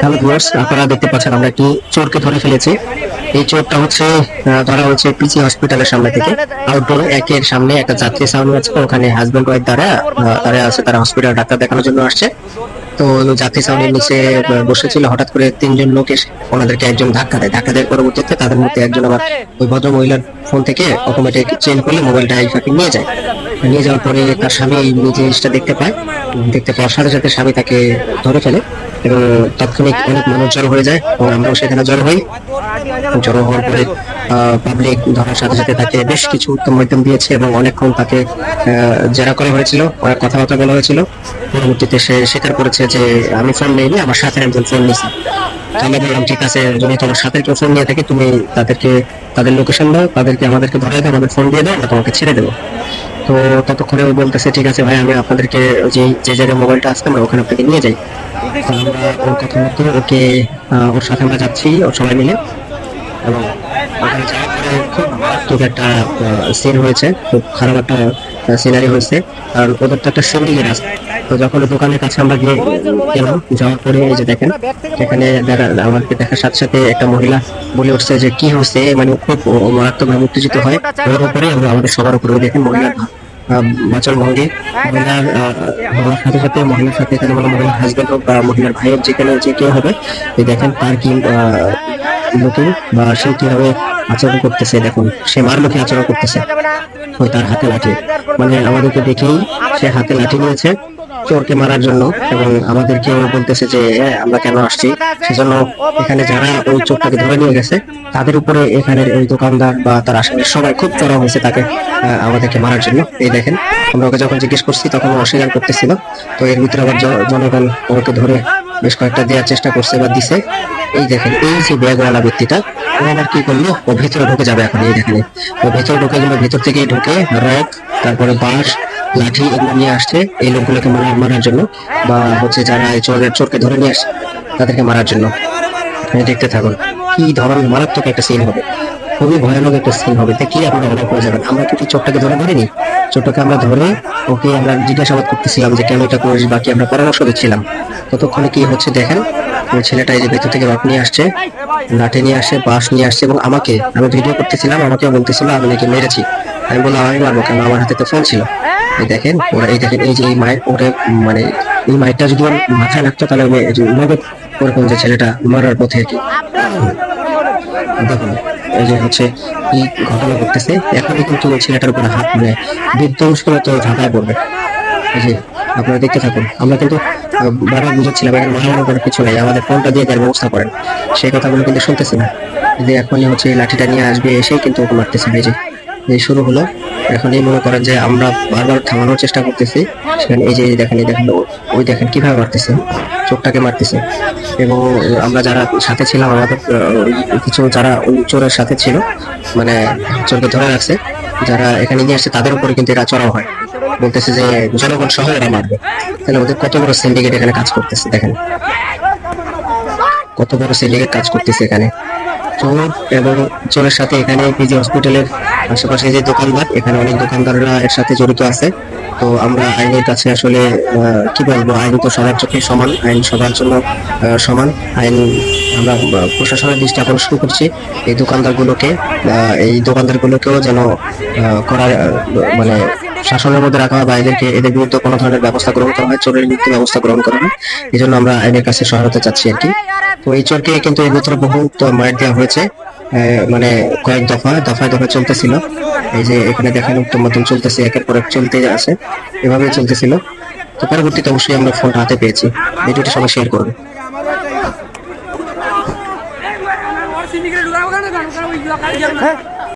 Hello viewers, আপনারা দেখতে পাচ্ছেন আমরা একটি চোরকে ধরে ফেলেছি। এই চোরটা হচ্ছে ধরা হচ্ছে পিজি হসপিটালের সামনে থেকে। আউটডোর একের সামনে একটা যাত্রী সামনে আছে, ওখানে হাজবেন্ড ওয়াইফ তারা আছে, তারা হসপিটাল ডাক্তার দেখানোর জন্য আসছে। তো যাত্রী সামনের নিচে বসেছিল, হঠাৎ করে তিনজন লোক এসে ওনাদেরকে একজন ধাক্কা দেওয়ার পরবর্তীতে তাদের মধ্যে একজন আবার ওই ভদ্র মহিলার ফোন থেকে অটোমেটিক চেঞ্জ করলে মোবাইলটা এই ফাঁকে নিয়ে যাওয়ার পরে তার স্বামী এই জিনিসটা দেখতে পাওয়ার সাথে সাথে স্বামী তাকে ধরে ফেলে এবং তাৎক্ষণিক অনেক মানুষ জড়ো হয়ে যায় এবং আমরাও সেখানে জড়ো হওয়ার পরে পাবলিক ধরার সাথে সাথে তাকে বেশ কিছু উত্তম মধ্যম দিয়েছে এবং অনেকক্ষণ তাকে জেরা করা হয়েছিল, অনেক কথাবার্তা বলা হয়েছিল। পরবর্তীতে সে স্বীকার করেছে যে আমি ফোন নেইনি, আমার সাথে একজন ফোন নিয়েছি। আমি বললাম ঠিক আছে, যদি তোমার সাথে কেউ ফোন নিয়ে থাকে তুমি তাদের লোকেশন দাও, আমাদেরকে ধরে দাও, আমাদের ফোন দিয়ে দাও, আমরা তোমাকে ছেড়ে দেবো। তো ততক্ষণে ও বলতেছে ঠিক আছে ভাই, আমি আপনাদেরকে যে জায়গায় মোবাইলটা আসছে আমরা ওখানে আপনাকে নিয়ে যাই। তো আমরা ওর কথা মতো ওর সাথে আমরা যাচ্ছি, ওর সবাই মিলে। এবং ওখানে যাওয়ার পরে খুব মারাত্মক একটা সিন হয়েছে, খুব খারাপ একটা সিনারি হয়েছে। কারণ ওদের তো একটা সিন্ডিকেট আছে। তো যখন দোকানের কাছে আমরা গেলাম, যাওয়ার পরে এই যে দেখেন এখানে আমাকে দেখার সাথে সাথে একটা মহিলা বলে উঠছে যে কি হচ্ছে, মানে খুব মারাত্মকভাবে উত্তেজিত হয় ওর উপরে এবং আমাদের সবার উপরে। দেখেন মহিলার বাঁচার ভঙ্গি, মহিলার সাথে এখানে মহিলার হাজবেন্ড হোক বা মহিলার ভাইয়ের যেখানে যে কেউ হবে, এই দেখেন তার কি লুকিং বা সে কিভাবে আচরণ করতেছে। দেখুন সে মার মুখে আচরণ করতেছে, ওই তার হাতে লাঠি, মানে আমাদেরকে দেখেই সে হাতে লাঠি নিয়েছে চোরকে মারার জন্য। এবং আমাদেরকে বলতেছে যে আমরা কেন আসছি। সেজন্য এখানে যারা ওই চোরটাকে ধরে নিয়ে গেছে তাদের উপরে এখানের ওই দোকানদার বা তার আশেপাশের সবাই খুব চড়া হয়েছে তাকে আমাদেরকে মারার জন্য। এই দেখেন আমরা ওকে যখন জিজ্ঞেস করছি তখন অস্বীকার করতেছিল। তো এর ভিতরে আবার জনগণ ওকে ধরে বেশ কয়েকটা দেওয়ার চেষ্টা করছে বা দিছে। এই দেখেন এই যে ব্যাগওয়ালা ব্যক্তিটা, ও আবার কি করলো, ও ভেতরে ঢুকে যাবে এখন। এই দেখেন ও ভেতরে ঢুকে গেল, ভেতর থেকে ঢুকে রক, তারপরে বাঁশ, লাঠি এগুলো নিয়ে আসছে এই লোকগুলোকে মারার জন্য, বা হচ্ছে যারা এই চোরকে ধরে নিয়ে আসছে তাদেরকে মারার জন্য। দেখতে থাকুন কি ধরনের মারাত্মক একটা সিন হবে, খুবই ভয়ানক একটা সিন হবে। দেখলে আপনারা অবাক হয়ে যাবেন। আমরা কিন্তু চোরটাকে ধরিনি, চোরটাকে আমরা ধরে ওকে আমরা জিজ্ঞাসাবাদ করতেছিলাম যে কেন এটা করিস, বাকি আমরা পরামর্শ দিচ্ছিলাম। ততক্ষণে কি হচ্ছে দেখেন, ওই ছেলেটা এই যে ভেতর থেকে রক নিয়ে আসছে, লাঠি নিয়ে আসছে, বাঁশ নিয়ে আসছে এবং আমি ভিডিও করতেছিলাম, আমাকেও বলতেছিল আমি নাকি মেরেছি। আমি বললাম আমি মারবো কেন, আমার হাতে তো ফোন ছিল। এই দেখেন এই যে এই মাইক, মানে এই মাইকটা যদি মাথায় রাখতো তাহলে ওরকম যে ছেলেটা মারার পথে আর কি। দেখুন এই যে হচ্ছে এই ঘটনা ঘটতেছে, এখনই কিন্তু ওই ছেলেটার উপরে হাত, মানে বিধ্বংস করে তো ঢাকায় পড়বে। এই যে আপনারা দেখতে থাকুন। আমরা কিন্তু বারবার বুঝাচ্ছিলাম এখানে মারামারি করার কিছু নেই, আমাদের ফোনটা দিয়ে দেওয়ার ব্যবস্থা করেন। সেই কথাগুলো কিন্তু শুনতেছি না। যে এখনই হচ্ছে লাঠিটা নিয়ে আসবে, এসেই কিন্তু ওকে মারতেছে। এই শুরু হলো। এখনই মনে করেন যে আমরা বারবার থামানোর চেষ্টা করতেছি, সেখানে এই যে দেখেন ওই দেখেন কিভাবে মারতেছে, চোরটাকে মারতেছে। এবং আমরা যারা সাথে ছিলাম, আমাদের কিছু যারা ওই চোরের সাথে ছিল, মানে চোরকে ধরে রাখছে, যারা এখানে নিয়ে আসছে তাদের উপরে কিন্তু এরা চড়াও হয়, বলতেছে যে জনগণ সহ এরা মারবে। তাহলে ওদের কত বড় সিন্ডিকেট এখানে কাজ করতেছে, দেখেন কত বড় সিন্ডিকেট কাজ করতেছে এখানে। চোর এবং চোরের সাথে এখানে পিজি হসপিটালের আশেপাশে যে দোকানদার, এখানে অনেক দোকানদাররা এর সাথে জড়িত আছে। তো আমরা আইনের কাছে আসলে কি বলবো, আইন তো সবার চোখে সমান, আইন সবার জন্য সমান। আইন আমরা প্রশাসনের দৃষ্টি আকর্ষণ করছি এই দোকানদারগুলোকেও যেন করার মানে শাসনের মধ্যে রাখা হয়, বা এদের বিরুদ্ধে কোনো ধরনের ব্যবস্থা গ্রহণ করা হয়, চোরের বিরুদ্ধে ব্যবস্থা গ্রহণ করা হয়। এই জন্য আমরা আইনের কাছে সহায়তা চাচ্ছি আর কি। তো এই চোরকে কিন্তু এর ভিতরে বহুত মার দেওয়া হয়েছে, মানে কয়েক দফায় চলতেছিল। এই যে এখানে দেখেন উত্তম মধ্যম চলতেছে, একের পর এক চলতে আছে, এভাবেই চলতেছিল। তো পরবর্তীতে অবশ্যই আমরা ফোনটা হাতে পেয়েছি। ভিডিওটি সবাই শেয়ার করবে।